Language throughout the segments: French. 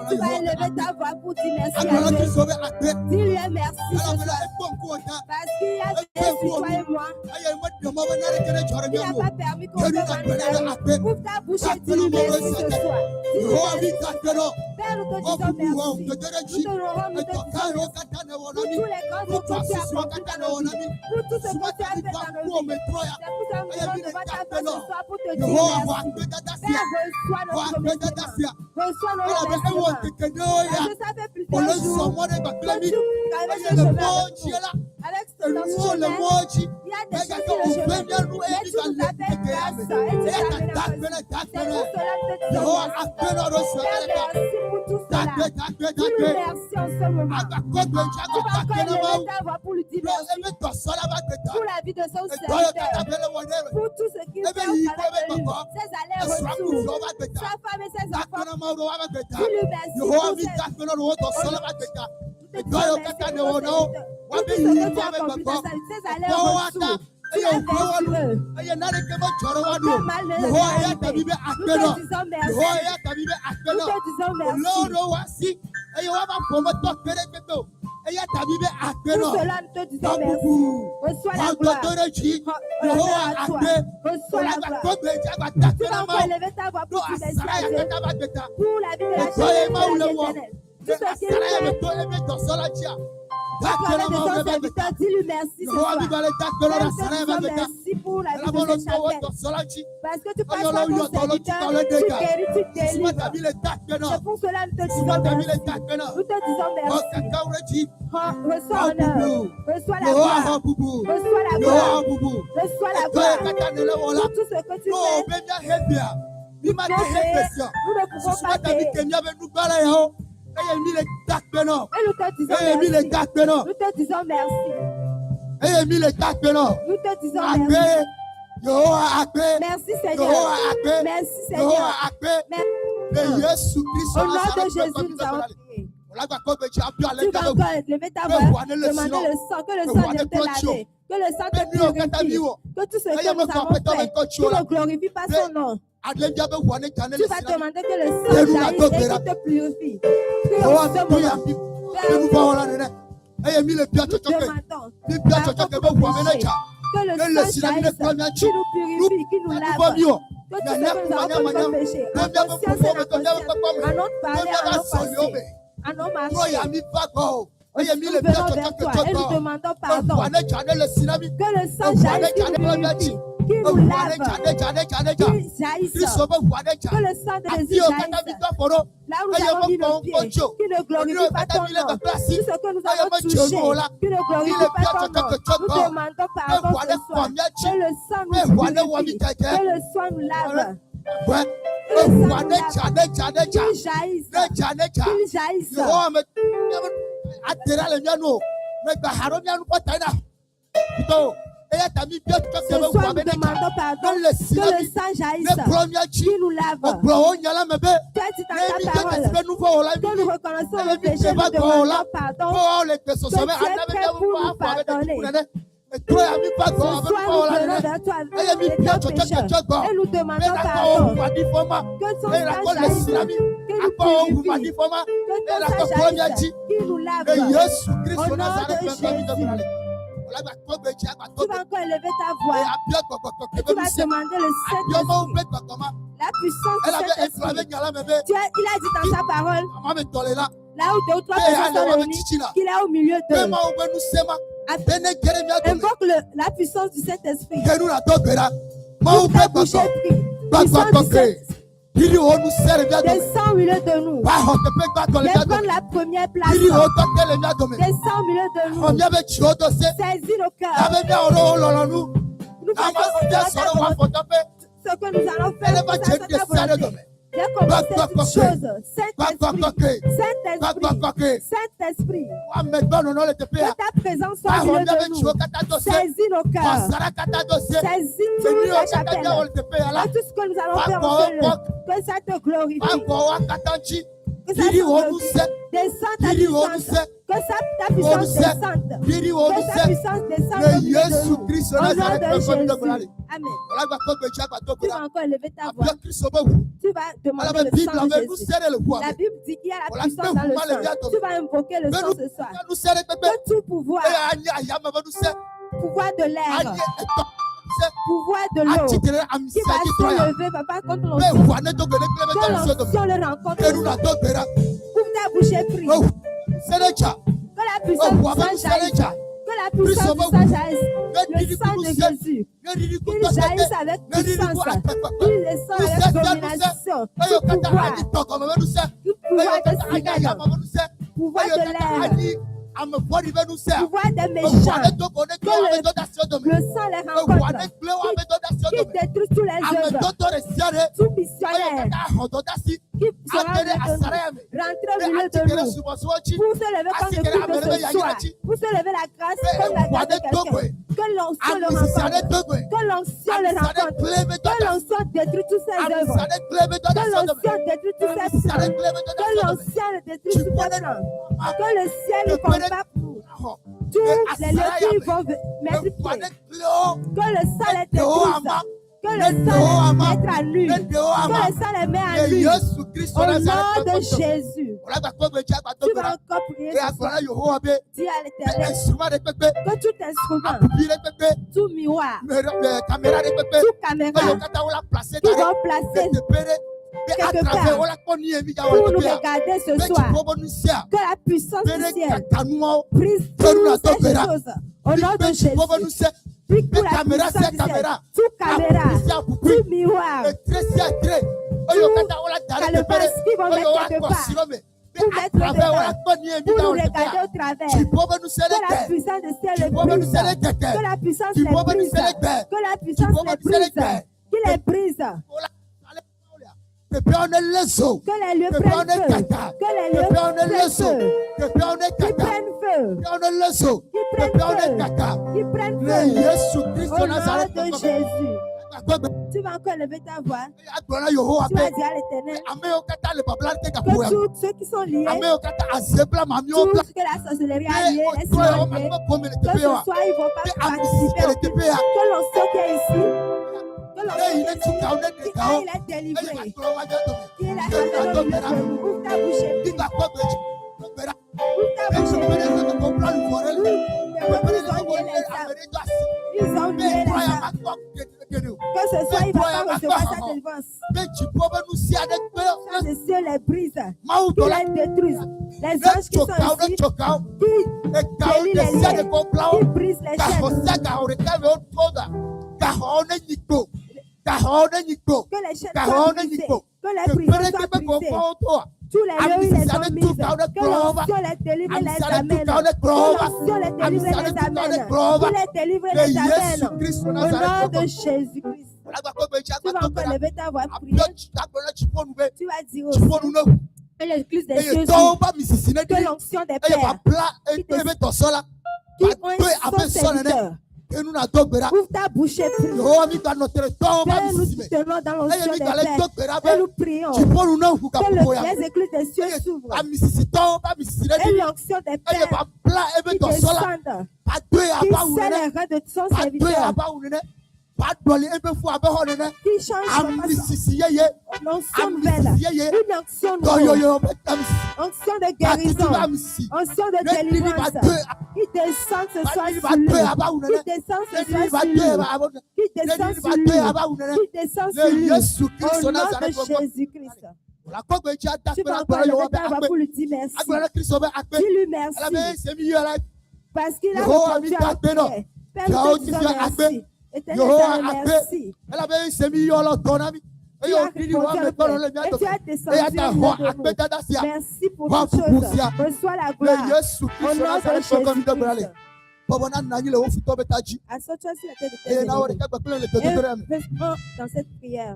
Tu vas élever ta voix pour dire merci à Dieu. Dis-lui merci ce soir. Parce qu'il y a Dieu sur toi et moi. Il n'a pas permis qu'on te mette. Ouvre ta bouche et dis-lui merci ce soir. Père, nous te disons merci. Nous te louerons, nous te disons merci. Pour tous les grands choses que tu as accomplis dans nos vies. Pour tout ce que tu as fait dans nos vies. C'est pour ça que nous venons devant ta face ce soir pour te dire merci. Père, reçois notre remerciement. Reçois nos remerciements. Parce que ça fait plusieurs jours que tu traverses le chemin avec ce chemin. Il y a des choses sur le chemin. Mais tu nous as fait grâce et tu nous as amené à c'est pour cela que te disons merci. Père, merci pour tout cela. Dis-lui merci en ce moment. Tu vas encore élever ta voix pour lui dire merci. Pour la vie de son serviteur. Pour tout ce qu'il fait au travers de lui. Ses allers-retours. Sa femme et ses enfants. Dis-lui merci pour ses allers-retours. Tu es vertueux. Aucun mal ne le fait. Nous te disons merci. Nous te disons merci. Pour cela, nous te disons merci. Reçois la gloire. Honneur à toi. Reçois la gloire. Tu vas encore élever ta voix pour dire merci à Dieu. Pour la vie de la chair et de l'éternel. Tout ce qu'il fait. Dis-lui merci ce soir. Merci pour la vie de chacun. Parce que tu passes par ton serviteur, tu guéris, tu délivres. C'est pour cela que nous te disons merci. Nous te disons merci. Reçois honneur. Reçois la gloire. Reçois la gloire. Reçois la gloire. Pour tout ce que tu fais. Nous ne pouvons pas payer. Et nous te disons merci. Nous te disons merci. Nous te disons merci. Merci Seigneur. Merci Seigneur. Au nom de Jésus, nous avons prié. Tu vas encore lever ta voix, demander le sang, que le sang vienne te laver, que le sang te purifie, que tout ce que nous avons fait, tu ne glorifies pas son nom. Tu vas demander que le sang jaillisse et qu'il te purifie. Prions ce moment. Nous demandons, que le sang jaillisse, qui nous purifie, qui nous lave. Que tout ce que nous avons fait comme péché, en conscience et en inconscience, en notre parler, en notre pensée, en nos marchés, nous venons vers toi et nous demandons pardon. Que le sang jaillisse, qui nous purifie, qui nous lave, qui jaillisse. Que le sang de Jésus jaillisse. Là où nous avons mis nos pieds, qui ne glorifie pas ton nom. Tout ce que nous avons touché, qui ne glorifie pas ton nom. Nous demandons pardon ce soir. Que le sang nous purifie, que le sang nous lave. Que le sang nous lave. Qu'il jaillisse. Qu'il jaillisse. Ce soir, nous demandons pardon, que le sang jaillisse, qui nous lave. Toi, tu dans ta parole, que nous reconnaissons le péché, nous demandons pardon, que tu es prêt pour nous pardonner. Ce soir, nous venons vers toi avec nos pécheurs et nous demandons pardon. Que ton sang jaillisse, qu'il nous purifie, que ton sang jaillisse, qu'il nous lave. Au nom de Jésus. Tu vas encore élever ta voix et tu vas demander le Saint-Esprit, la puissance du Saint-Esprit. Il a dit dans sa parole, là où deux ou trois personnes sont réunies, qu'il est au milieu d'eux. Invoque la puissance du Saint-Esprit. Ouvre boucher, prie. Puissance du Saint-Esprit. Descends au milieu de nous. Viens prendre la première place. Descends au milieu de nous. Saisis nos cœurs. Nous faisons ce que nous allons faire pour ta volonté. Viens commencer toutes choses. Saint-Esprit, Saint-Esprit, Saint-Esprit. Que ta présence soit au milieu de nous. Saisis nos cœurs. Saisis toute la chapelle. Tout ce que nous allons faire ensemble. Que ça te glorifie. Que ça te glorifie. Descends ta puissance. Que ta puissance descende. Que ta puissance descende au milieu de nous. Au nom de Jésus. Amen. Tu vas encore élever ta voix. Tu vas demander le sang de Jésus. La Bible dit qu'il y a la puissance dans le sang. Tu vas invoquer le sang ce soir. Que tout pouvoir de l'air, pouvoir de l'eau, qui va s'élever, papa, contre l'onction. Que l'onction le rencontre. Ouvre ta bouche et prie. Que la puissance du sang jaillisse. Que la puissance du sang jaillisse. Le sang de Jésus. Qu'il jaillisse avec puissance. Qu'il descende avec domination. Tout pouvoir. Tout pouvoir de cigale. Pouvoir de l'air. Pouvoir des méchants. Que le sang les rencontre. Qui détruit tous les œuvres. Tout missionnaire. Qui sera rentré au milieu de nous. Pour se lever comme le cri de ce soir. Pour se lever la grâce comme la grâce de quelqu'un. Que l'onction le rencontre. Que l'onction le rencontre. Que l'onction détruit toutes ces œuvres. Que l'onction détruit tous ces plans. Que l'onction détruit tous ces plans. Que le ciel combat pour tous les lieux qui vont multiplier. Que le sang les détruise. Que le sang les mette à nu. Que le sang les met à nu. Au nom de Jésus. Tu vas encore prier. Dis à l'Éternel que tout instrument, tout miroir, toute caméra qui vont placer quelque part pour nous regarder ce soir, que la puissance du ciel brise toutes ces choses au nom de Jésus. Puis pour la puissance du ciel, toute caméra, tout miroir, calebasse qui vont mettre quelque part pour mettre dedans, pour nous regarder au travers. Que la puissance du ciel les brise, que la puissance les brise, que la puissance les brise, qu'il les brise. Que les lieux prennent feu. Que les lieux prennent feu. Qu'ils prennent feu. Qu'ils prennent feu. Au nom de Jésus. Tu vas encore lever ta voix. Tu vas dire à l'Éternel que tous ceux qui sont liés, tout ce que la sorcellerie a lié, que ce soir ils ne vont pas participer au culte. Que l'onction qui est ici, que l'onction qui est ici, il est délivré. Il est délivré. Ouvre ta bouche. Ouvre ta bouche. Ils ont lié les âmes. Que ce soit, il va pas recevoir sa délivrance. Les cieux les brisent, qui les détruisent. Les anges qui sont ici, qui délient les liens, qui brisent les chaînes. Que les chaînes soient brisées, que les prisons soient brisées. Tous les lieux où ils les ont mises, que l'onction les délivre et les amène. Que l'onction les délivre et les amène. Qu'il les délivre et les amène. Au nom de Jésus-Christ. Tu vas encore lever ta voix, prier. Tu vas dire aussi que l'église des cieux, que l'onction des pères qui ont son serviteur. Ouvre ta bouche et prie. Nous tenons dans l'onction des pères et nous prions que les églises des cieux s'ouvrent et l'onction des pères qui descendent, qui scellent les reins de son serviteur, qui change l'onction nouvelle, une onction nouvelle, onction de guérison, onction de délivrance, qui descend ce soir sur lui, qui descend ce soir sur lui, qui descend sur lui, qui descend sur lui, au nom de Jésus-Christ. Tu vas encore lever ta voix pour lui dire merci. Dis-lui merci. Parce qu'il a répondu à la prière. Père, nous te disons merci. Éternel, merci. Tu as répondu et tu as descendu. Merci pour toutes choses. Reçois la gloire. Au nom de Jésus-Christ. Assois-toi sur la tête de tes ennemis. Et restons dans cette prière.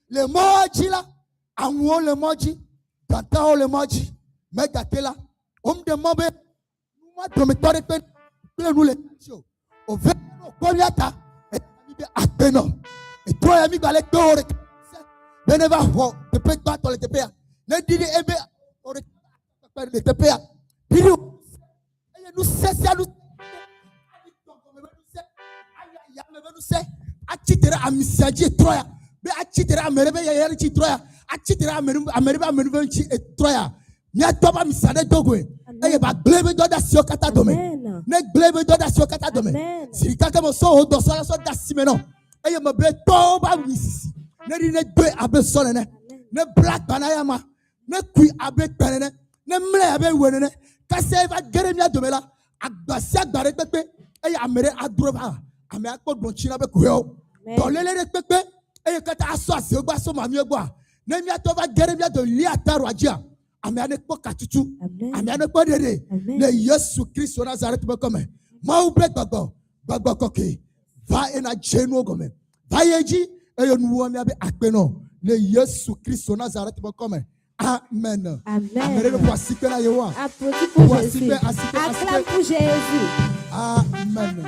Le moji la, anwo le moji, tantao le moji, megatela, de mobe, moi prometteur pe, nous les au verre koliata, et ateno, et toi ami balé tore, beneva ho, te pe pas tole te pea, ne diri ebe, ore te pea, diri, nous cesse à nous, atitera amisiaji troya. Achitera merebe ya yari chitroya achitera merebe chi etroya nya toba misade dogwe eye ba glebe doda siokata dome ne glebe doda siokata dome sirika kemo so do so da simeno eye me ble toba misisi ne ri ne dwe abe sonene ne black banayama ne kui abe tenene ne mle abe wenene kase va geremia dome la agbasi agbare pepe eye amere adroba ame akpo donchina be kuyo to lele pepe et quand tu as soif, tu as soif, tu as soif. Ne m'y a pas guéri de l'Iatarouadja. Amiane pas katutu. Amiane pas déré. Le Jésus Christ de Nazareth me comme. Maoubre bago koke. Va ena jeno comme. Va yeji et nous on avait akbeno. Le Jésus Christ de Nazareth me comme. Amen. Amen. Voici que la Yehowa. Applaudis pour Jésus. Acclame pour Jésus. Amen.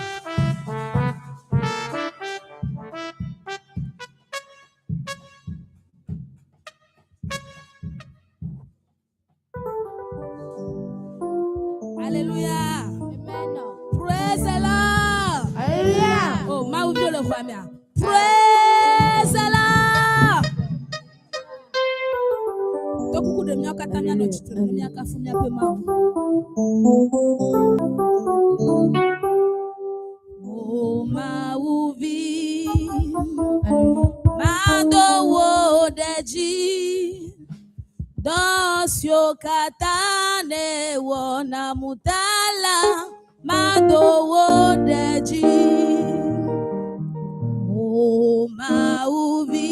Alléluia. Amen. Praise the Lord. Alléluia. Oh, ma ou le famille. Praise the Lord. Donc beaucoup de miens katanya no titre miens kafumia pe ma. Oh ma uvi. Ma do wo deji. Dosio katane wona mutala mado wodeji o mauvi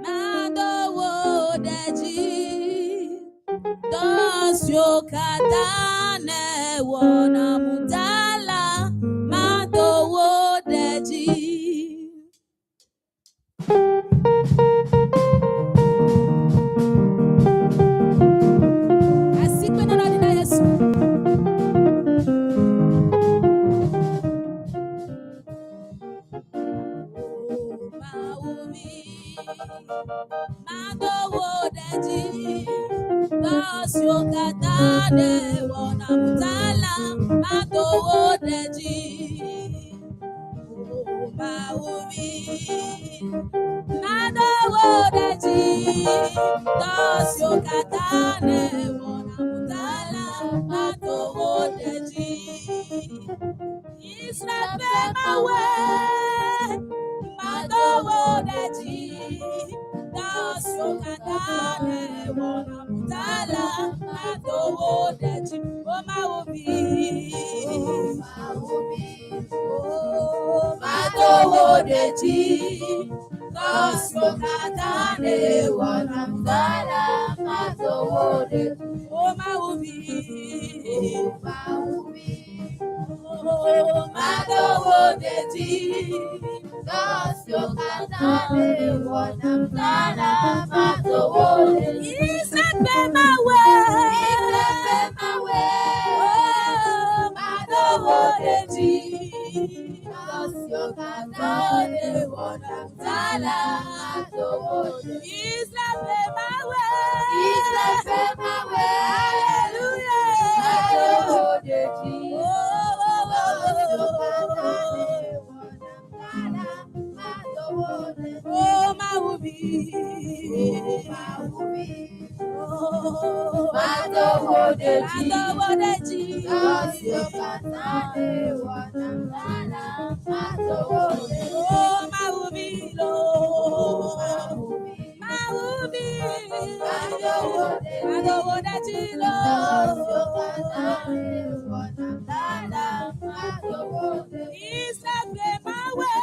mado wodeji katane wona mutala madowo deji. Asikwe na dina Yesu. Madowo deji, Dosyo katane wona mutala, madowo deji. Maumi, madowo deji, Dosyo katane wona mutala, madowo deji. Israel mawe. Madowo deji, Dosyo katane wona mutala, madowo deji. Oh maobi, madowo deji, Dosyo katane wona mutala, madowo deji. Oh maobi, madowo deji. Dosyo katane wona mutala, madowo deji. Isape mawe, madowo deji. Dosyo katane wona mutala, madowo deji. Isape mawe, hallelujah, madowo deji. Oh, Maubi, madowo deji, Dosyo katane wona mutala, madowo deji. Oh, Maubi, Maubi, madowo deji, Dosyo katane wona mutala, madowo deji. Isape mawe,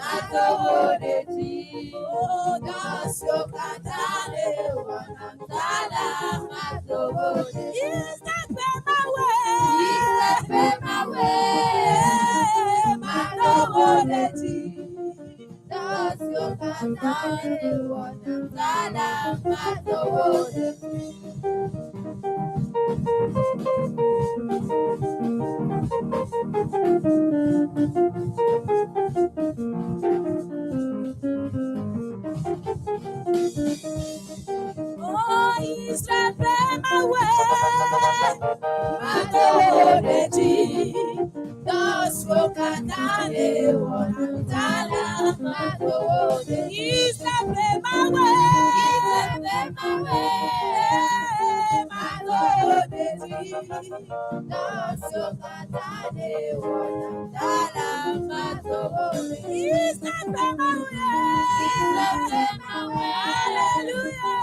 madowo deji. Dosyo katane wona mutala, madowo deji. Isape mawe, madowo deji. Dosyo katane wona mutala, madowo deji. Oh, Israel, my way, madowo deji. Dosyo katane wona mutala, madowo deji. Israel, my way, madowo deji. Dosyo katane wona mutala, madowo deji. Israel, my way, hallelujah.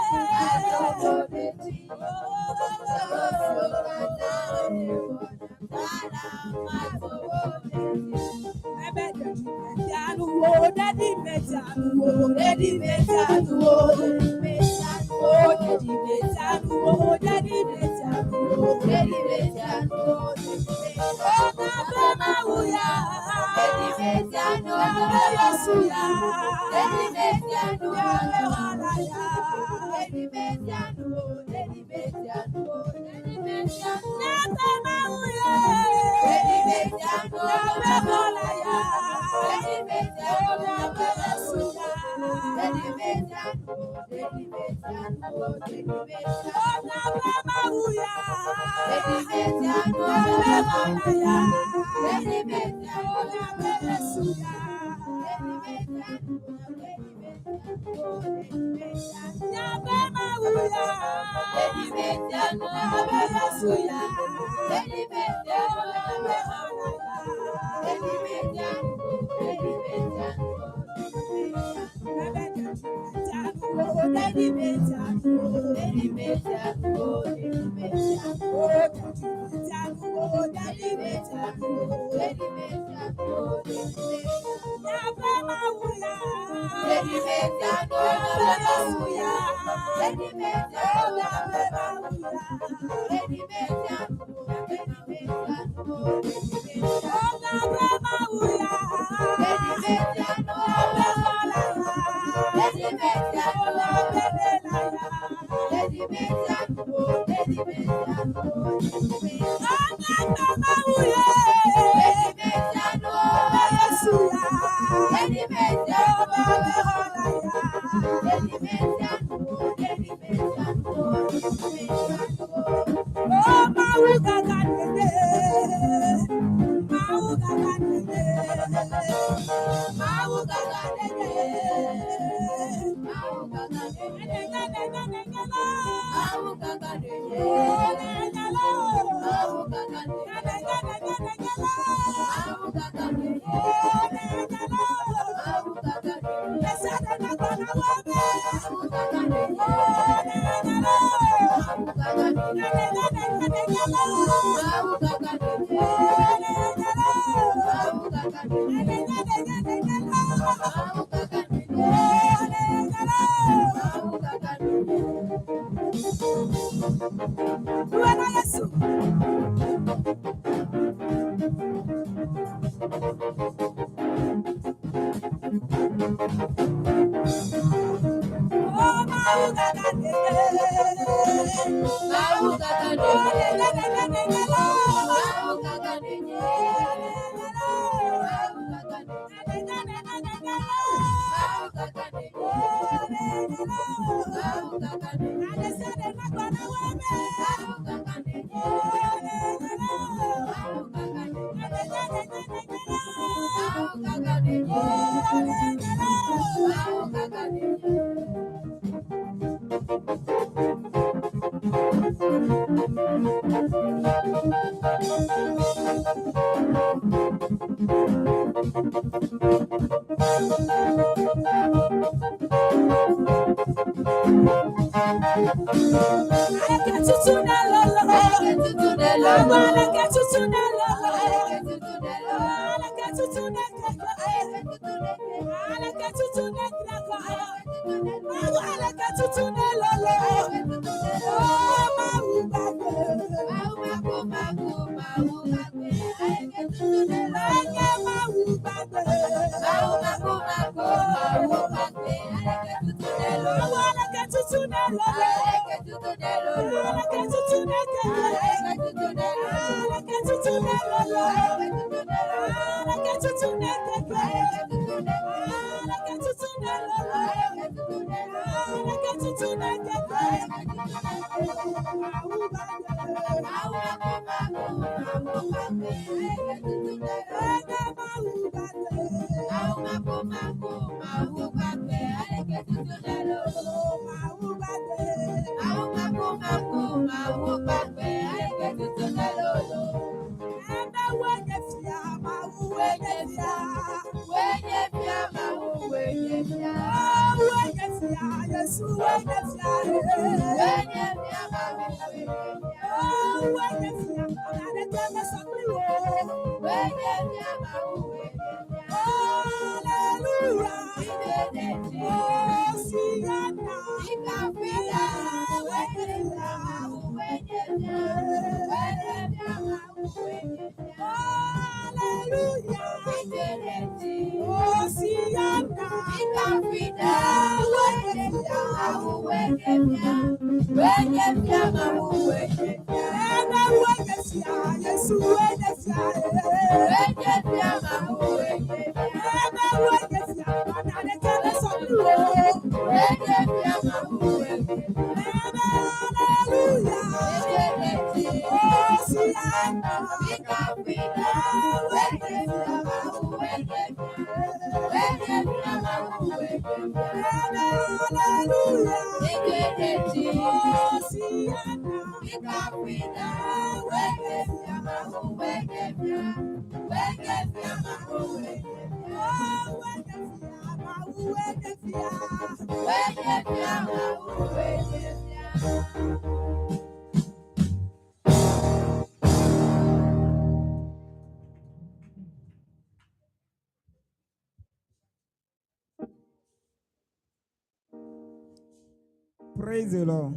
Praise the Lord.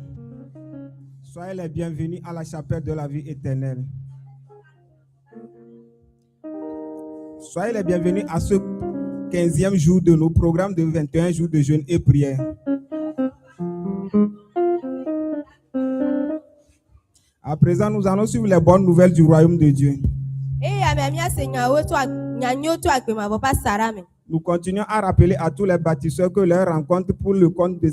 Soyez les bienvenus à la chapelle de la vie éternelle. Soyez les bienvenus à ce 15e jour de nos programmes de 21 jours de jeûne et prière. À présent, nous allons suivre les bonnes nouvelles du royaume de Dieu. Nous continuons à rappeler à tous les bâtisseurs que leur rencontre pour le compte de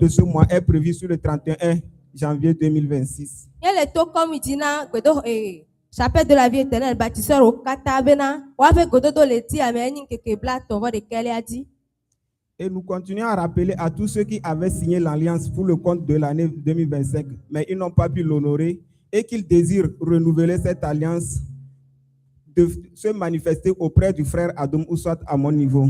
ce mois est prévue sur le 31 janvier 2026. Chapelle de la vie éternelle, bâtisseur au Katabena, ou avec Gododo Leti, Aménin, Kekebla, Tovo de Keleadi. Et nous continuons à rappeler à tous ceux qui avaient signé l'alliance pour le compte de l'année 2025, mais ils n'ont pas pu l'honorer et qu'ils désirent renouveler cette alliance, de se manifester auprès du frère Adam ou soit à mon niveau.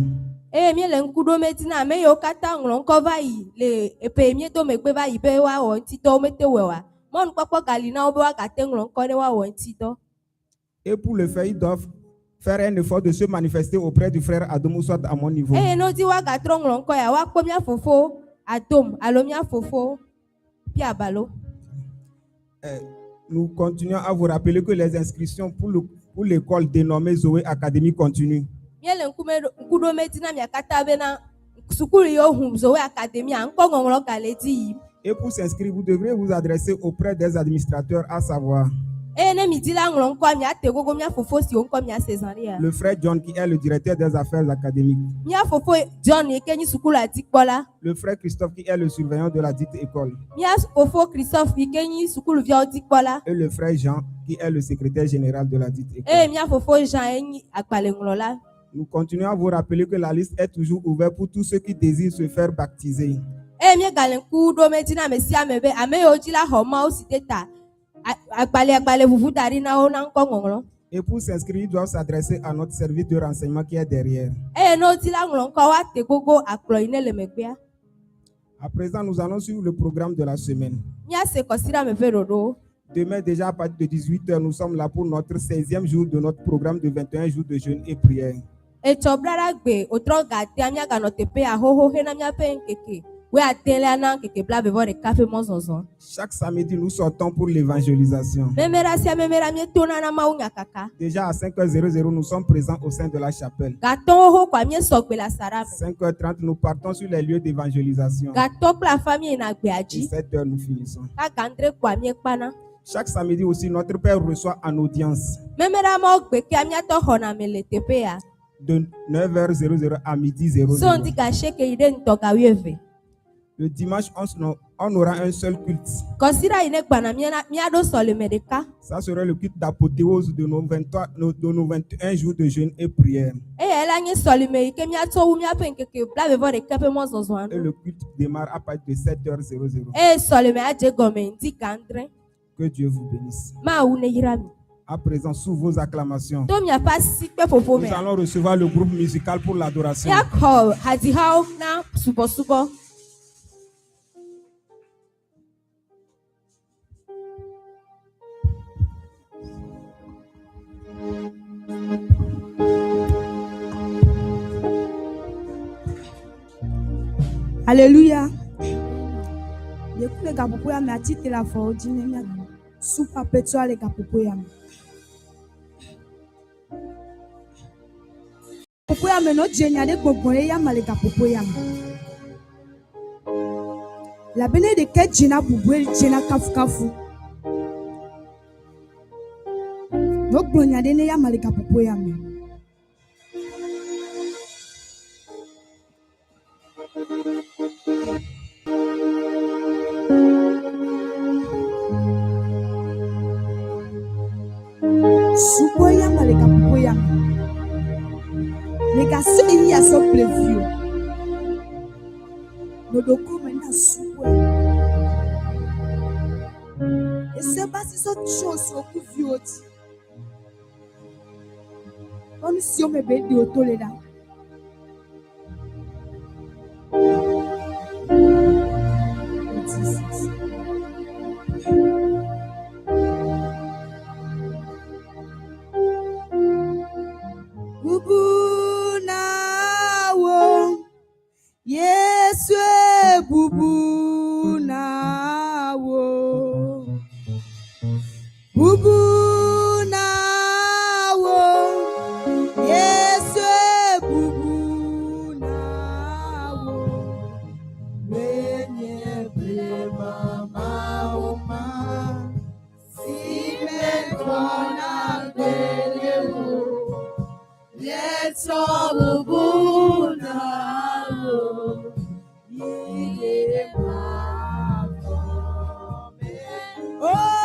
Eh bien, l'encudo metina, mais yo katang l'oncovai, les épémiers to me beva ibewa ou un tito metewa. Mon papa Galina obewa kateng l'onconewa ou un tito. Et pour le faire, ils doivent faire un effort de se manifester auprès du frère Adam ou soit à mon niveau. Eh no diwa gatrong l'oncoya, wa komia fofo, Adam, alomia fofo, pia balo. Nous continuons à vous rappeler que les inscriptions pour l'école dénommée Zoé Académie continuent. Et pour s'inscrire, vous devrez vous adresser auprès des administrateurs, à savoir le frère John qui est le directeur des affaires académiques, le frère Christophe qui est le surveillant de la dite école, et le frère Jean qui est le secrétaire général de la dite école. Nous continuons à vous rappeler que la liste est toujours ouverte pour tous ceux qui désirent se faire baptiser. Et pour s'inscrire, ils doivent s'adresser à notre service de renseignement qui est derrière. À présent, nous allons suivre le programme de la semaine. Demain, déjà à partir de 18h, nous sommes là pour notre 16e jour de notre programme de 21 jours de jeûne et prière. Chaque samedi, nous sortons pour l'évangélisation. Déjà à 5h00, nous sommes présents au sein de la chapelle. 5h30, nous partons sur les lieux d'évangélisation. 7h, nous finissons. Chaque samedi aussi, notre Père reçoit en audience de 9h00 à midi 00. Le dimanche, on aura un seul culte. Ça sera le culte d'apothéose de nos 21 jours de jeûne et prière. Et le culte démarre à partir de 7h00. Que Dieu vous bénisse. À présent, sous vos acclamations, nous allons recevoir le groupe musical pour l'adoration. Alléluia. Depuis le Gapopoya, mais à titre la force, sous perpétuel le Gapopoya. Gapopoya, mais notre génie de Gogoya, mais le Gapopoya. La bénédiction de quel génie Bouboué, génie Kafukafu. Notre gloire de Néa, mais le Gapopoya. Supoya maleka pupoya. Nega sini ya so plevio. Nodoko mena supoya. Et c'est pas si so chose au kuvioti. On si on me bedi otoleda. Bubu na wo, Yesu bubu. Bubu na wo, Yesu bubu na wo, wenye blema mauma, simetona kwele wo, Yesu bubu na wo, iye mafome. Oh.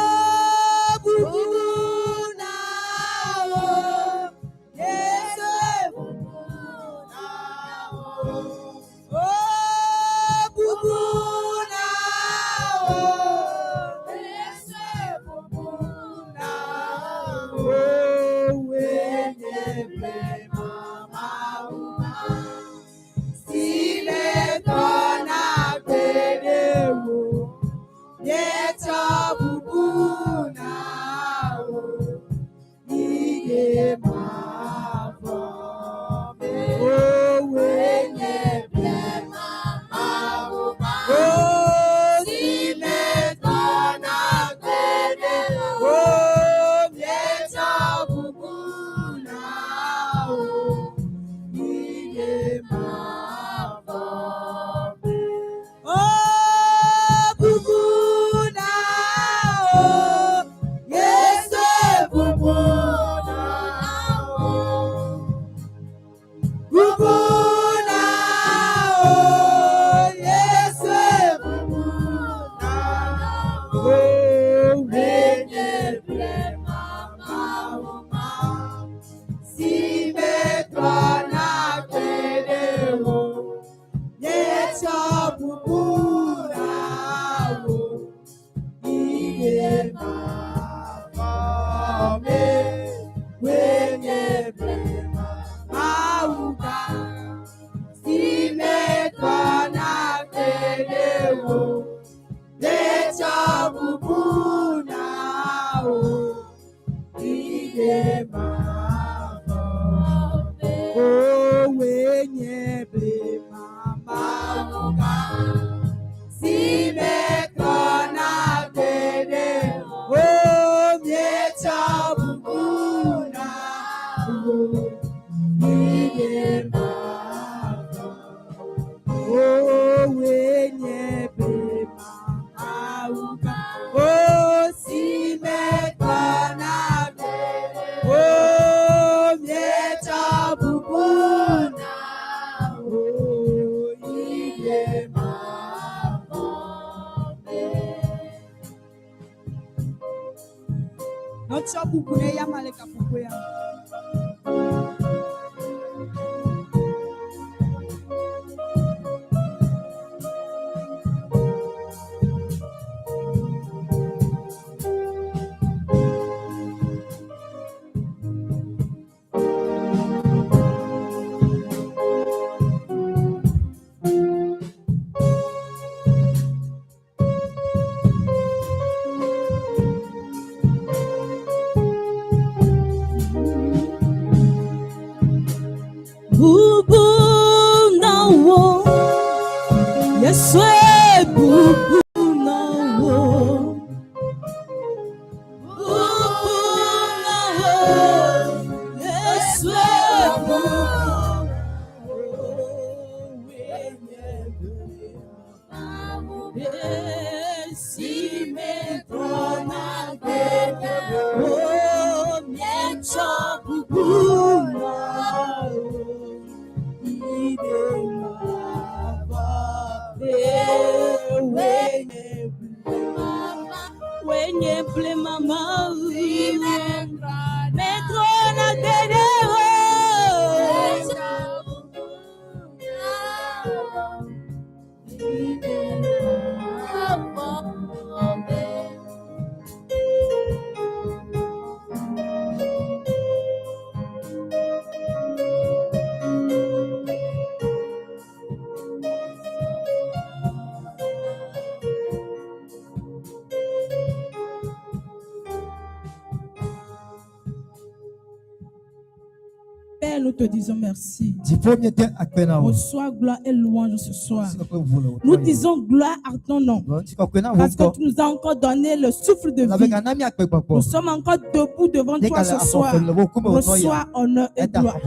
Père, nous te disons merci. Jifomye te akpena wo. Reçois gloire et louange ce soir. Sikokwe vule wo. Nous disons gloire à ton nom. Sikokwe na Parce que wo. tu nous as encore donné le souffle de Avec vie. un ami akpekpekpo. Nous sommes encore debout devant toi ce soir. Reçois honneur et gloire.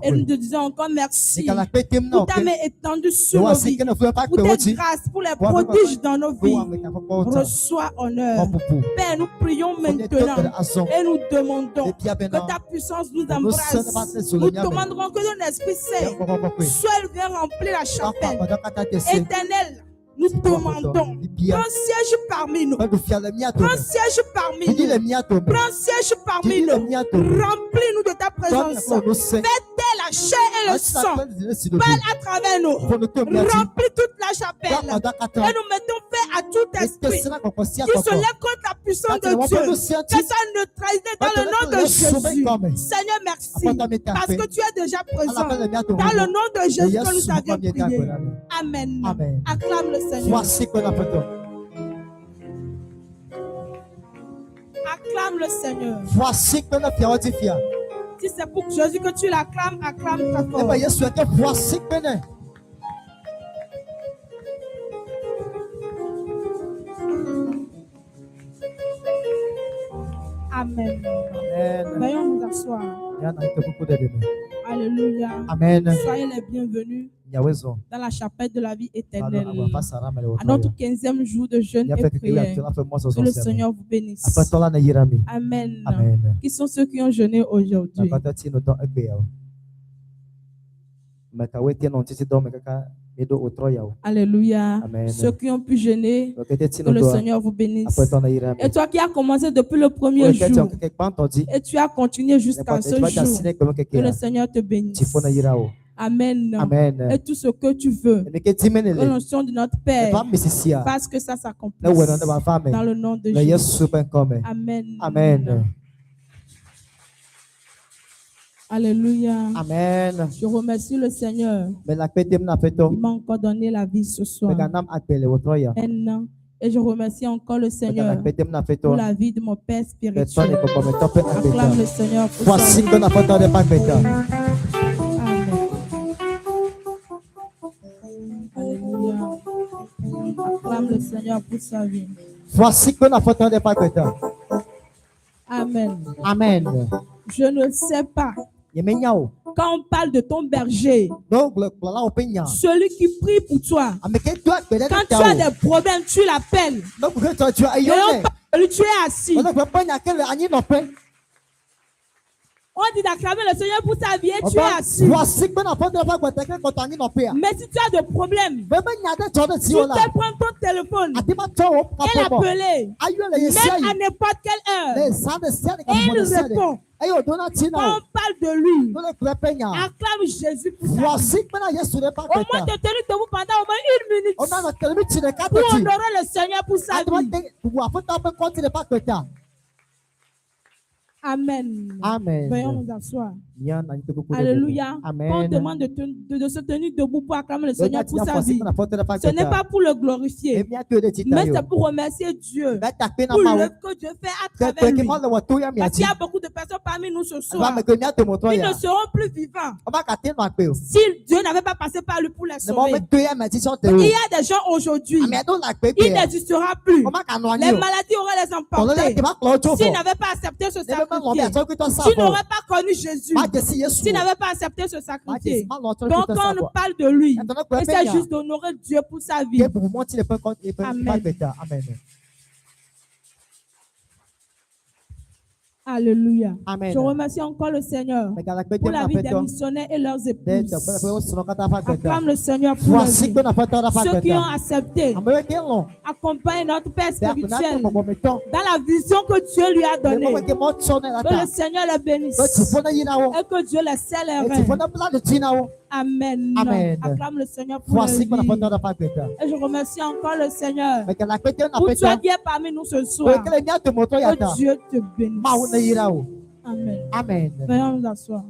Et nous te disons encore merci. Pour ta main étendue sur nos vies. Pour tes grâces, pour les prodiges dans nos vies. Reçois honneur. Père, nous prions maintenant et nous demandons que ta puissance nous embrasse. Nous demanderons que ton Esprit Saint soit vient remplir la chapelle. Éternel, nous demandons, prends siège parmi nous. Prends siège parmi nous. Prends siège parmi nous. Remplis-nous de ta présence. Fais la chair et le sang. Parle à travers nous. Remplis toute la chapelle. Et nous mettons fin à tout esprit qui se lève contre la puissance de Dieu. Que ça ne trahisse dans le nom de Jésus. Seigneur, merci. Parce que tu es déjà présent. Dans le nom de Jésus que nous avions prié. Amen. Acclame le Seigneur. Acclame le Seigneur. Si c'est pour Jésus que tu l'acclames, acclame très fort. Amen. Veuillons nous asseoir. Alléluia. Amen. Soyez les bienvenus dans la chapelle de la vie éternelle. À notre 15e jour de jeûne et prière. Que le Seigneur vous bénisse. Amen. Qui sont ceux qui ont jeûné aujourd'hui? Alléluia. Amen. Ceux qui ont pu jeûner, que le Seigneur vous bénisse. Et toi qui as commencé depuis le premier jour et tu as continué jusqu'à ce jour, que le Seigneur te bénisse. Amen. Amen. Et tout ce que tu veux, au nom de notre Père, parce que ça s'accomplisse dans le nom de Jésus. Amen. Amen. Alléluia. Amen. Je remercie le Seigneur. Il m'a encore donné la vie ce soir. Amen. Et je remercie encore le Seigneur pour la vie de mon Père spirituel. Acclame le Seigneur pour sa vie. Amen. Alléluia. Acclame le Seigneur pour sa vie. Amen. Amen. Je ne sais pas. Quand on parle de ton berger, celui qui prie pour toi, quand tu as des problèmes, tu l'appelles. Et on parle de lui, tu es assis. On dit d'acclamer le Seigneur pour sa vie et tu es assis. Mais si tu as des problèmes, tu te prends ton téléphone et l'appeler, même à n'importe quelle heure, et il répond. Quand on parle de lui, acclame Jésus pour sa vie. Au moins de tenir debout pendant au moins 1 minute pour honorer le Seigneur pour sa vie. Amen. Amen. Veuillons nous asseoir. Alléluia. Quand on demande de se tenir debout pour acclamer le Seigneur pour sa vie, ce n'est pas pour le glorifier, mais c'est pour remercier Dieu pour l'œuvre que Dieu fait à travers lui. Parce qu'il y a beaucoup de personnes parmi nous ce soir qui ne seront plus vivants si Dieu n'avait pas passé par lui pour les sauver. Il y a des gens aujourd'hui, il n'existera plus. Les maladies auraient les emportés s'ils n'avaient pas accepté ce sacrifice. S'ils n'auraient pas connu Jésus, s'il n'avait pas accepté ce sacrifice. Donc quand on parle de lui, c'est juste d'honorer Dieu pour sa vie. Amen. Alléluia. Amen. Je remercie encore le Seigneur pour la vie des missionnaires et leurs épouses. Acclame le Seigneur pour la vie. Ceux qui ont accepté, accompagnent notre Père spirituel dans la vision que Dieu lui a donnée. Que le Seigneur les bénisse et que Dieu les scelle les reins. Amen. Amen. Acclame le Seigneur pour la vie. Et je remercie encore le Seigneur pour toi qui es parmi nous ce soir. Que Dieu te bénisse. Amen. Amen. Veuillons nous asseoir.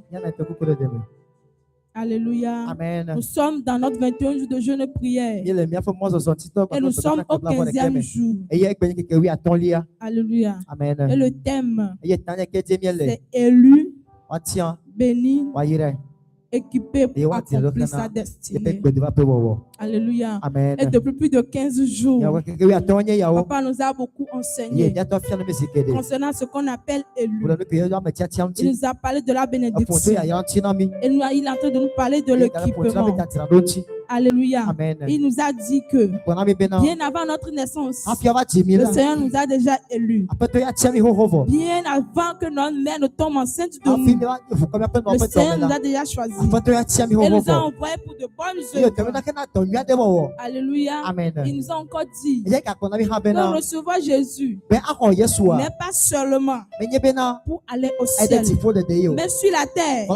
Alléluia. Amen. Nous sommes dans notre 21 jour de jeûne et prière. Et nous sommes au 15e jour. Alléluia. Amen. Et le thème, c'est élu, béni équipé pour accomplir sa destinée. Alléluia. Amen. Et depuis plus de 15 jours, Papa nous a beaucoup enseigné concernant ce qu'on appelle élu. Il nous a parlé de la bénédiction. Et il est en train de nous parler de l'équipement. Alléluia. Amen. Il nous a dit que bien avant notre naissance, le Seigneur nous a déjà élus. Bien avant que notre mère ne tombe enceinte de nous, le Seigneur nous a déjà choisis. Et nous a envoyés pour de bonnes œuvres. Alléluia. Amen. Il nous a encore dit que recevoir Jésus, mais pas seulement pour aller au ciel, mais sur la terre,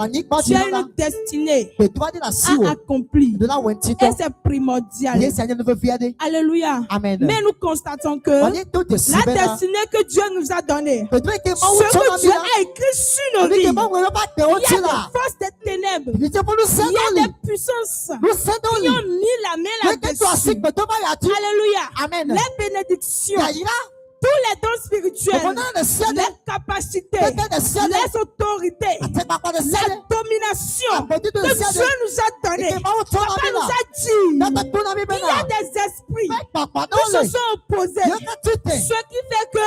tu as une destinée à accomplir. Et c'est primordial. Alléluia. Amen. Mais nous constatons que la destinée que Dieu nous a donnée, ce que Dieu a écrit sur nos vies, il y a des forces des ténèbres, il y a des puissances qui ont mis la main là-dessus. Alléluia. Amen. Les bénédictions, tous les dons spirituels, les capacités, les autorités, la domination que Dieu nous a donné. Papa nous a dit, il y a des esprits qui se sont opposés. Ce qui fait que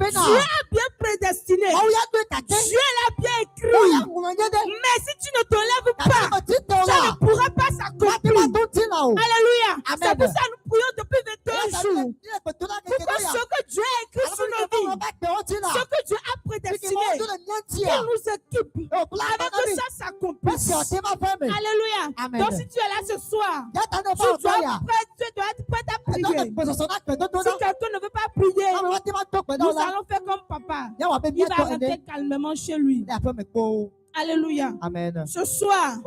Dieu a bien prédestiné, Dieu l'a bien écrit. Mais si tu ne te lèves pas, ça ne pourra pas s'accomplir. Alléluia. C'est pour ça que nous prions depuis 21 jours. Pourquoi ce que Dieu a écrit sur nos vies, ce que Dieu a prédestiné, qu'il nous équipe avant que ça s'accomplisse. Alléluia. Donc si tu es là ce soir, tu dois être prêt à prier. Si quelqu'un ne veut pas prier, nous allons faire comme papa. Il va rentrer calmement chez lui. Alléluia. Amen. Ce soir,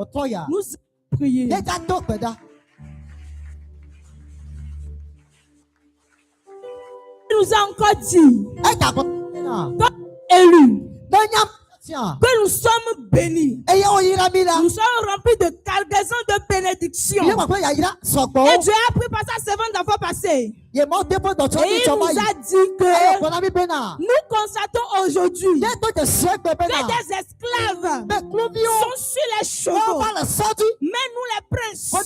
nous prions. Il nous a encore dit, comme élus, que nous sommes bénis. Nous sommes remplis de cargaisons de bénédictions. Et Dieu a pris par sa servante d'enfant passé. Et il nous a dit que nous constatons aujourd'hui que des esclaves sont sur les chevaux, mais nous les princes, nous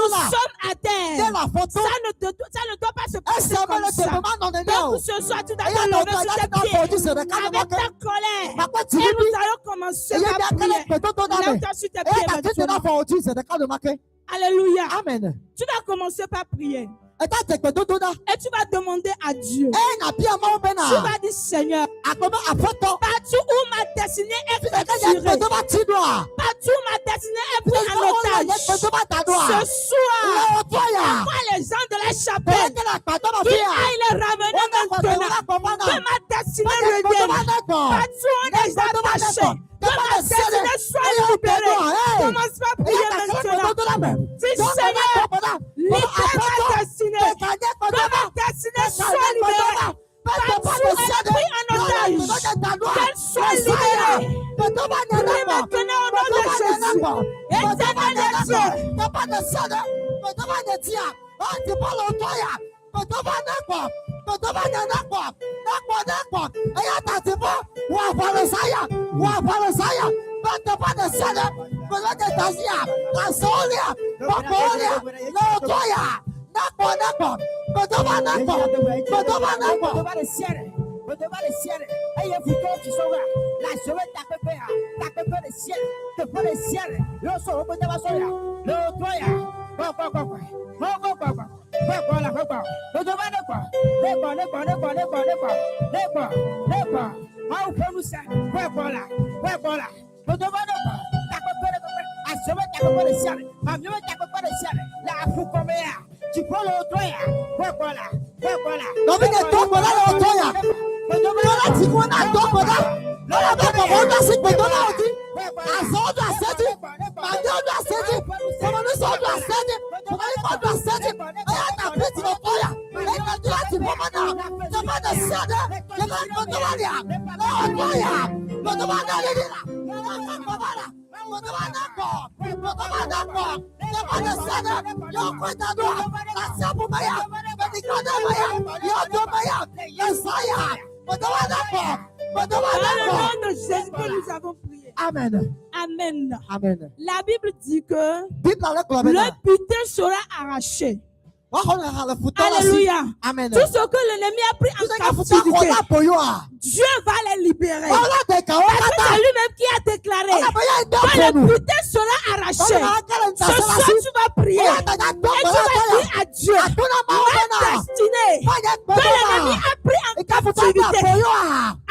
sommes à terre. Ça ne doit pas se passer comme ça. Donc ce soir, tu dois te lever sur tes pieds avec ta colère. Et nous allons commencer à prier. Lève-toi sur tes pieds maintenant. Alléluia. Amen. Tu vas commencer par prier. Et tu vas demander à Dieu. Tu vas dire, Seigneur, partout où ma destinée est capturée, partout où ma destinée est prise en otage, ce soir, envoie les gens de la chapelle qui aillent les ramener maintenant, que ma destinée revienne. Partout où on est attaché, que ma destinée soit libérée. Commence par prier maintenant. Dis, Seigneur, libère ma destinée. Que ma destinée soit libérée. Partout où elle est prise en otage, qu'elle soit libérée. Prie maintenant au nom de Jésus. Éternel Dans le nom de Jésus que nous avons prié. Amen. Amen. Amen. La Bible dit que le butin sera arraché. Alléluia. Amen. Tout ce que l'ennemi a pris en captivité, Dieu va les libérer. Parce que c'est lui-même qui a déclaré que le butin sera arraché. Ce soir, tu vas prier et tu vas dire à Dieu ma destinée que l'ennemi a pris en captivité.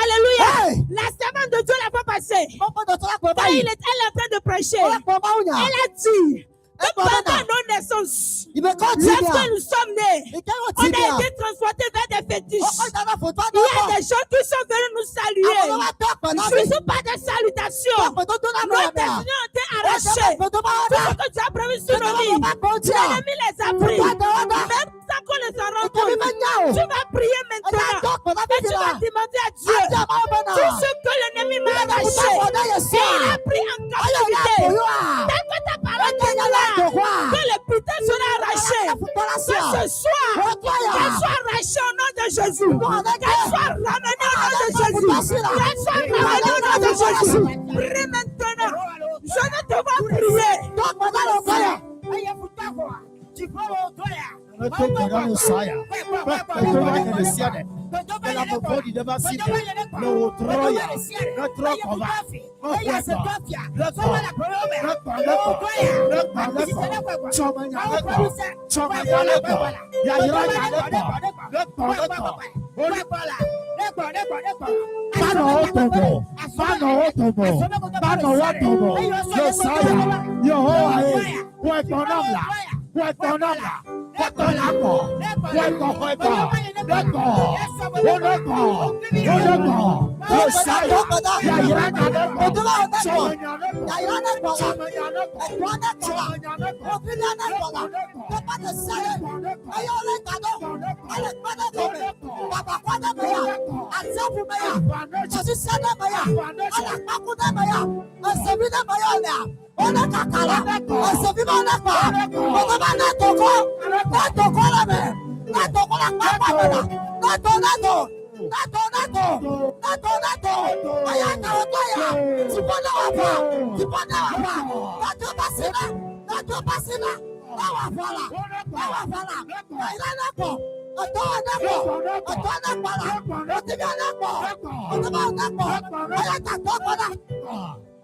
Alléluia. La servante de Dieu la fois passée, quand elle est en train de prêcher, elle a dit que pendant nos naissances, lorsque nous sommes nés, on a été transportés vers des fétiches. Il y a des gens qui sont venus nous saluer. Je ne suis pas de salutations. Nos destinées ont été arrachées. Tout ce que tu as prévu sur nos vies, l'ennemi les a pris. Même sans qu'on les a rencontrés, tu vas prier maintenant. Et tu vas demander à Dieu tout ce que l'ennemi m'a arraché. Et il a pris en captivité. Dès que ta parole est là, que le butin sera arraché. Que ce soir, qu'elle soit arrachée au nom de Jésus. Qu'elle soit ramenée au nom de Jésus. Qu'elle soit ramenée au nom de Jésus. Prie maintenant. Je ne te vois prier.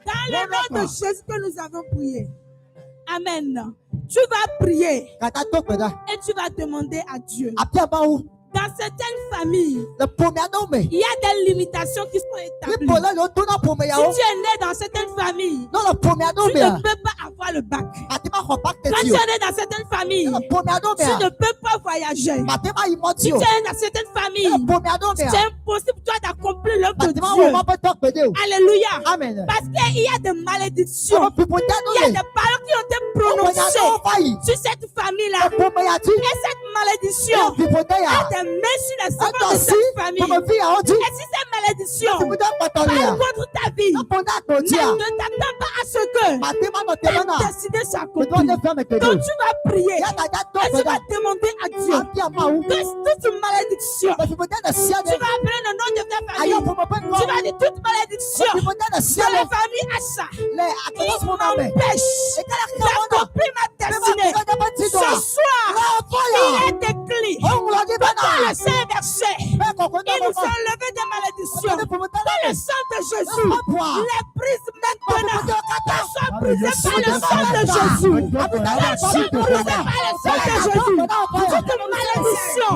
Dans le nom de Jésus que nous avons prié. Amen. Tu vas prier et tu vas demander à Dieu. Dans certaines familles, il y a des limitations qui sont établies. Si tu es né dans certaines familles, tu ne peux pas avoir le bac. Quand tu es né dans certaines familles, tu ne peux pas voyager. Si tu es né dans certaines familles, c'est impossible toi d'accomplir l'œuvre de Dieu. Alléluia. Parce qu'il y a des malédictions. Il y a des paroles qui ont été prononcées sur cette famille-là. Et cette malédiction a des mains sur les enfants de cette famille. Et si cette malédiction parle contre ta vie, ne t'attends pas à ce que ta destinée s'accomplit. Donc tu vas prier et tu vas demander à Dieu que toute malédiction, tu vas appeler le nom de ta famille. Tu vas dire toute malédiction de la famille Assa qui m'empêche d'accomplir ma destinée. Ce soir, il est écrit dans le Saint-Verset, il nous a enlevé des malédictions. Dans le sang de Jésus, les prises maintenant, qu'elles soient brisées par le sang de Jésus. Qu'elles soient brisées par le sang de Jésus. Toute malédiction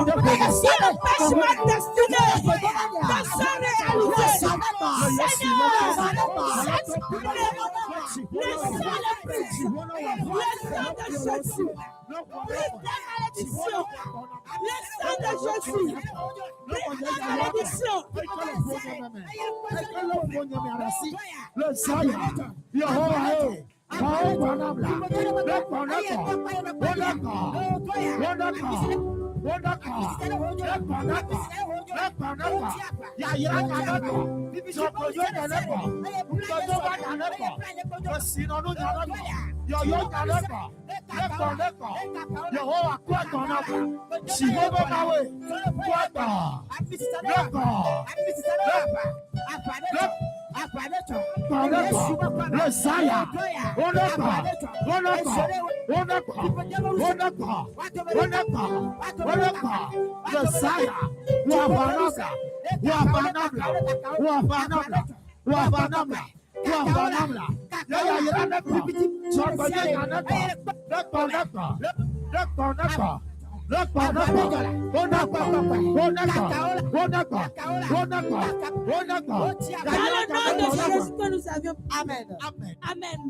qui empêche ma destinée de se réaliser. Seigneur, le sang de Jésus. Brise la malédiction. Le sang de Jésus. Brise la malédiction. Le sang, Le Saya. Amen.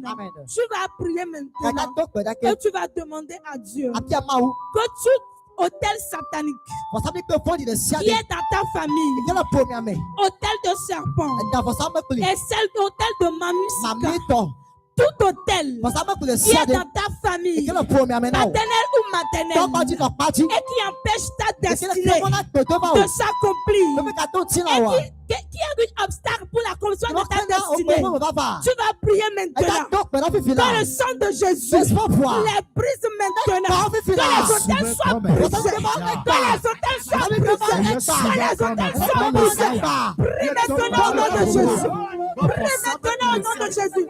Amen. Tu vas prier maintenant et tu vas demander à Dieu que tout hôtel satanique qui est dans ta famille, hôtel de serpent et celle d'hôtel de mamie, tout hôtel qui est dans ta famille, paternelle ou maternelle, et qui empêche ta destinée de s'accomplir, et qui a un obstacle pour l'accomplissement de ta destinée, tu vas prier maintenant dans le sang de Jésus. Les brise maintenant, que les hôtels soient brisés, que les hôtels soient brisés, que les hôtels soient brisés. Prie maintenant au nom de Jésus. Prie maintenant au nom de Jésus.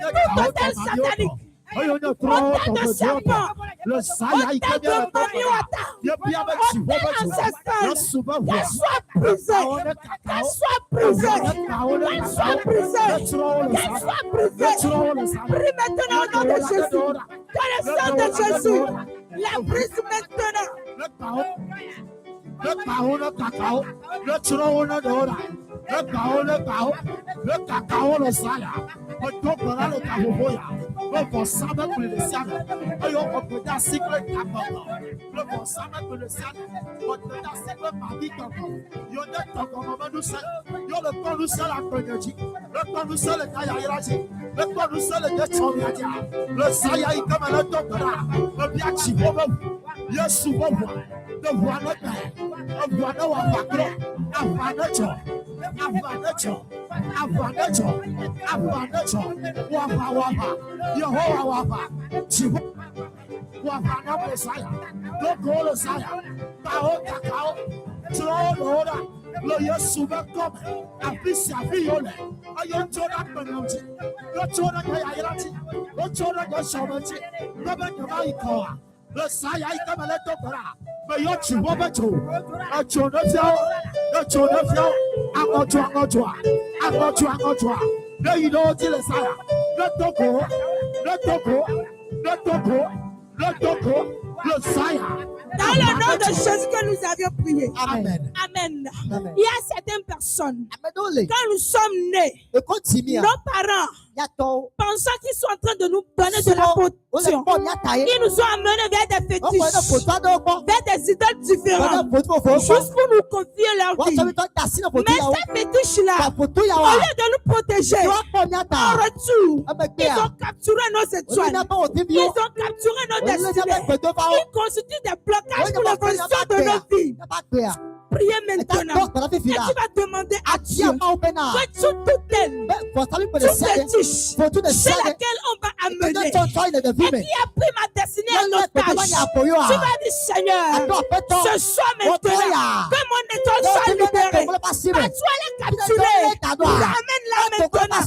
Tout hôtel satanique, hôtel de serpent, hôtel de maniota, hôtel ancestral, qu'elle soit brisée, qu'elle soit brisée, qu'elle soit brisée, qu'elle soit brisée. Prie maintenant au nom de Jésus. Dans le sang de Jésus, la brise maintenant. Le Saya est comme le doctorat. Mais yo tu vois pas tout. A tu ne fais, a tu ne fais. Angotua. Le ino dit le Saya. Le Togo, le Saya. Dans le nom de Jésus que nous avions prié. Amen. Amen. Il y a certaines personnes, quand nous sommes nés, nos parents, pensant qu'ils sont en train de nous donner de la protection, ils nous ont amenés vers des fétiches, vers des idoles différentes, juste pour nous confier leur vie. Mais ces fétiches-là, au lieu de nous protéger, en retour, ils ont capturé nos étoiles, ils ont capturé nos destinées, ils constituent des blocages pour l'évolution de nos vies. Priez maintenant et tu vas demander à Dieu que toute fétiche c'est laquelle on va amener et qui a pris ma destinée en otage, tu vas dire Seigneur, ce soir maintenant que mon étoile soit libérée, que tu vas la capturer, ramène-la maintenant,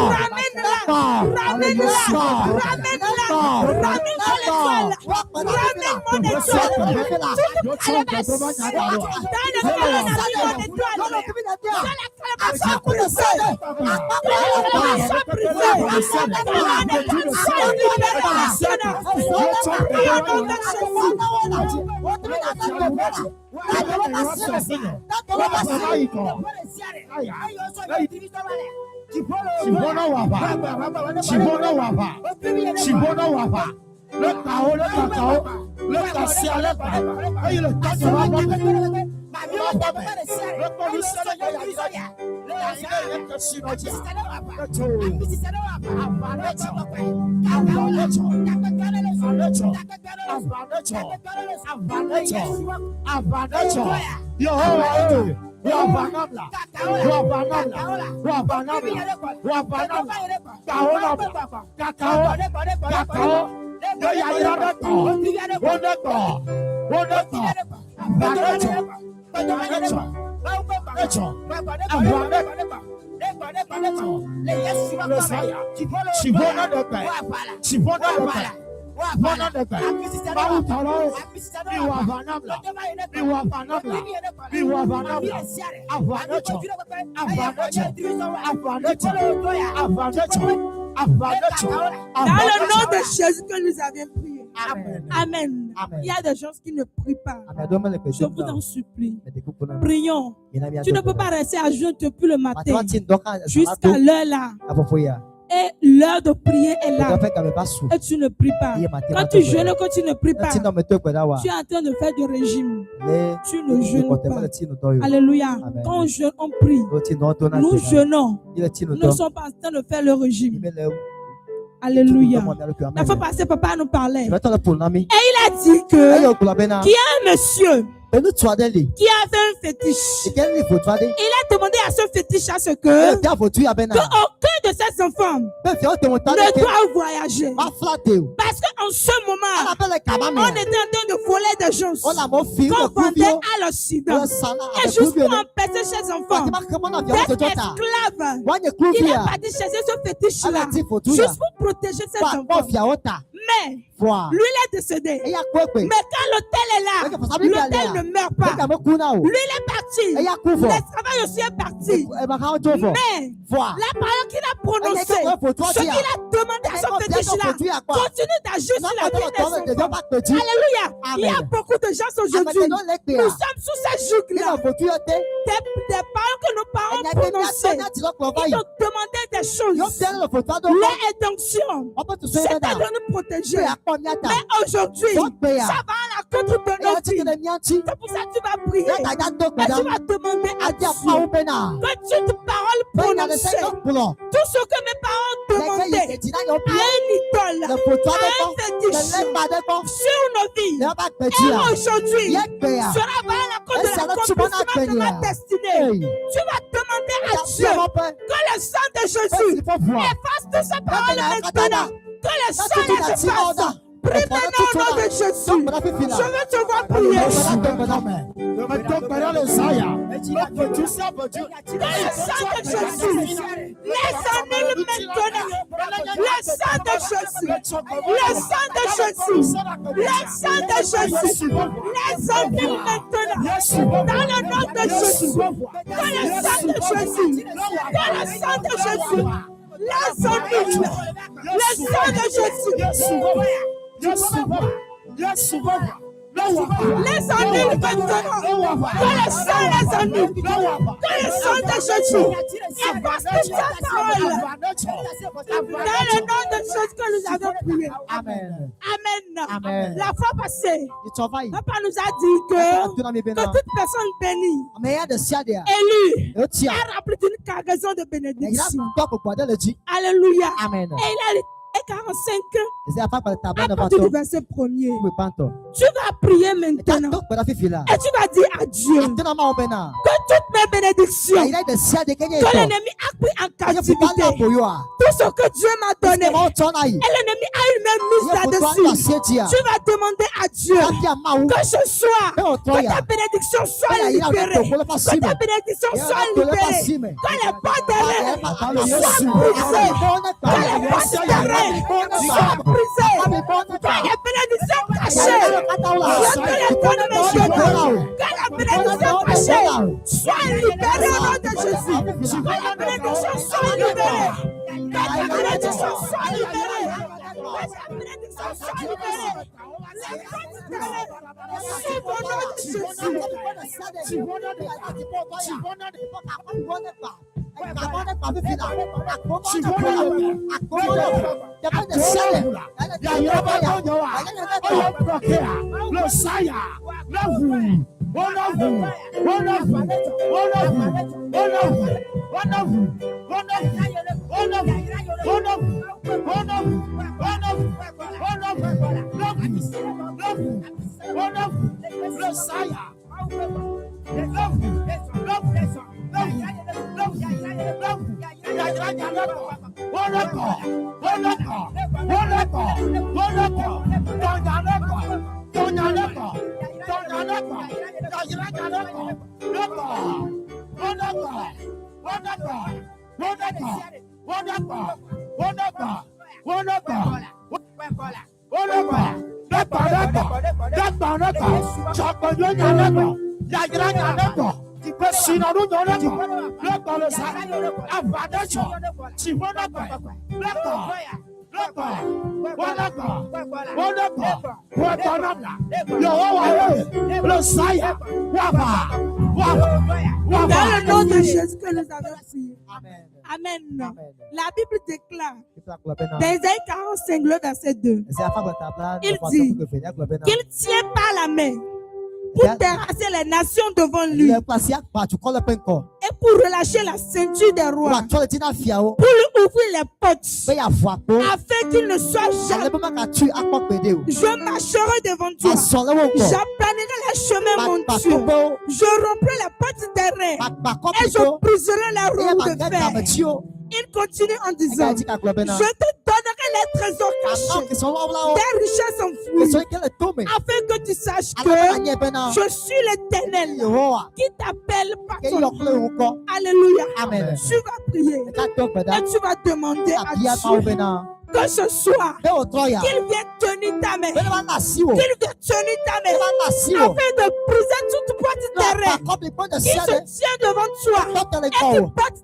ramène mon étoile, le cacao, le cassé à l'époque, et le temps de la bonne. le nom de Jésus que nous avions prié. Amen. Il y a des gens qui ne prient pas. Je vous en supplie. Prions. Tu ne peux pas rester à jeûner depuis le matin jusqu'à l'heure là. Et l'heure de prier est là. Et tu ne pries pas. Quand tu jeûnes, quand tu ne pries pas, tu es en train de faire du régime. Tu ne jeûnes pas. Alléluia. Quand on jeûne, on prie. Nous jeûnons. Nous ne sommes pas en train de faire le régime. Alléluia. La fois passée, papa nous parlait. Et il a dit que qu'il y a un monsieur qui avait un fétiche. Il a demandé à ce fétiche à ce que aucun de ses enfants ne doit voyager. Parce qu'en ce moment, on était en train de voler des gens qu'on vendait à l'Occident. Et juste pour empêcher ses enfants d'être esclaves, il est parti chercher ce fétiche-là juste pour protéger ses enfants. Mais lui, il est décédé. Mais quand l'hôtel est là, l'hôtel ne meurt pas. Lui, il est parti. L'esclavage aussi est parti. Mais la parole qu'il a prononcée, ce qu'il a demandé à son fétiche-là, continue d'agir sur la vie des enfants. Alléluia. Il y a beaucoup de gens aujourd'hui. Nous sommes sous ces jours-là. Des paroles que nos parents ont prononcées. Ils ont demandé des choses. Les injonctions. C'était de nous protéger. Mais aujourd'hui, ça va à la contre de nos vies. C'est pour ça que tu vas prier. Et tu vas demander à Dieu que tu te paroles prononcées. Tout ce que mes parents demandaient à un idole, à un fétiche sur nos vies. Et aujourd'hui, sera va à la contre de l'accomplissement de ma destinée. Tu vas demander à Dieu que le sang de Jésus efface toutes ces paroles maintenant. Que le sang les efface. Prie maintenant au nom de Jésus. Je veux te voir prier. Que le sang de Jésus les annule maintenant. Le sang de Jésus. Le sang de Jésus. Le sang de Jésus. Les annule maintenant. Dans le nom de Jésus. Que le sang de Jésus. Que le sang de Jésus. Les annule. Le sang de Jésus. Les annule maintenant. Que le sang les annule. Que le sang de Jésus efface toute sa parole. Dans le nom de Jésus que nous avons prié. Amen. Amen. La fois passée, papa nous a dit que toute personne bénie, élue, a rempli d'une cargaison de bénédiction. Alléluia. Amen. Et il a 45 à partir du verset 1er. Tu vas prier maintenant et tu vas dire à Dieu que toutes mes bénédictions que l'ennemi a pris en captivité, tout ce que Dieu m'a donné et l'ennemi a lui-même mis là-dessus, tu vas demander à Dieu que ce soit, que ta bénédiction soit libérée, que ta bénédiction soit libérée, que les portes de l'air soient brisées, que les portes de l'air soient brisées, que les bénédictions cachées, que les donnes que la bénédiction cachée soit libérée au nom de Jésus, que la bénédiction soit libérée, que la bénédiction soit libérée, que la bénédiction soit libérée. Sous au nom de Jésus. Dans le nom de Jésus que nous avons prié. Amen. La Bible déclare dans Isaïe 45, le verset 2, il dit qu'il tient par la main pour terrasser les nations devant lui et pour relâcher la ceinture des rois, pour lui ouvrir les portes afin qu'il ne soit jamais. Je marcherai devant toi, j'aplanirai les chemins montueux, je romprai les portes des reins et je briserai les roues de fer. Il continue en disant, je te donnerai les trésors cachés, des richesses enfouies, afin que tu saches que je suis l'Éternel qui t'appelle par ton nom. Alléluia. Amen. Tu vas prier et tu vas demander à Dieu que ce soir, qu'il vienne tenir ta main, qu'il vienne tenir ta main, afin de briser toute porte terrestre qui se tient devant toi et qui porte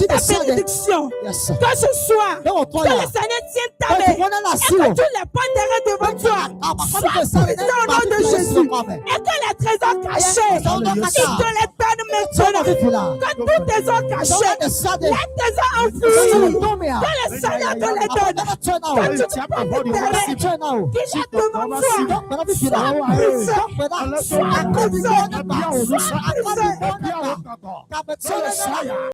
ta bénédiction. Que ce soir, que le Seigneur tienne ta main et que tous les portes terrestres devant toi soient brisées au nom de Jésus. Et que les trésors cachés, il te les donne maintenant. Que tous tes trésors cachés, les trésors enfouis, que le Seigneur te les donne. Que toutes les portes terrestres qui jettent devant toi soient brisées, soient brisées, soient brisées.